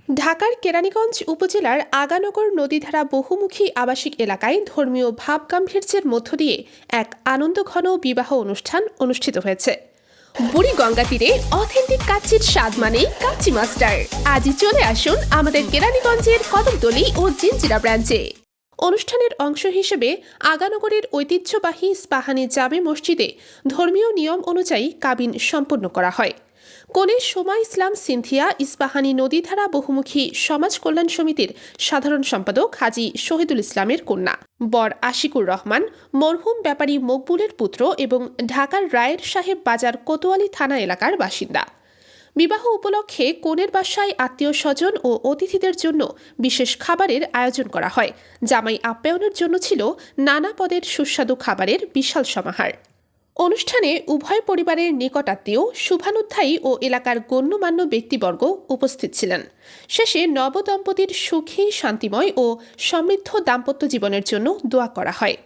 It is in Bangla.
ঢাকার কেরানীগঞ্জ উপজেলার আগানগর নদীধারা বহুমুখী আবাসিক এলাকায় ধর্মীয় ভাবগাম্ভীর্যের মধ্য দিয়ে এক আনন্দঘন বিবাহ অনুষ্ঠান অনুষ্ঠিত হয়েছে। বুড়িগঙ্গা তীরে অথেন্টিক কাচ্চির স্বাদ মানেই কাচ্চি মাস্টার। আজই চলে আসুন আমাদের কেরানীগঞ্জের কদমতলী ও জিঞ্জিরা ব্রাঞ্চে। অনুষ্ঠানের অংশ হিসেবে আগানগরের ঐতিহ্যবাহী ইস্পাহানি জামে মসজিদে ধর্মীয় নিয়ম অনুযায়ী কাবিন সম্পন্ন করা হয়। কনে সোমা ইসলাম সিনথিয়া ইস্পাহানি নদীধারা বহুমুখী সমাজ কল্যাণ সমিতির সাধারণ সম্পাদক হাজী শহীদুল ইসলামের কন্যা, বর আশিকুর রহমান মরহুম ব্যাপারী মকবুলের পুত্র এবং ঢাকার রায়ের সাহেব বাজার কোতোয়ালি থানা এলাকার বাসিন্দা। বিবাহ উপলক্ষে কনের বাসায় আত্মীয় স্বজন ও অতিথিদের জন্য বিশেষ খাবারের আয়োজন করা হয়। জামাই আপ্যায়নের জন্য ছিল নানা পদের সুস্বাদু খাবারের বিশাল সমাহার। অনুষ্ঠানে উভয় পরিবারের নিকটাত্মীয়, শুভানুধ্যায়ী ও এলাকার গণ্যমান্য ব্যক্তিবর্গ উপস্থিত ছিলেন। শেষে নবদম্পতির সুখী, শান্তিময় ও সমৃদ্ধ দাম্পত্য জীবনের জন্য দোয়া করা হয়।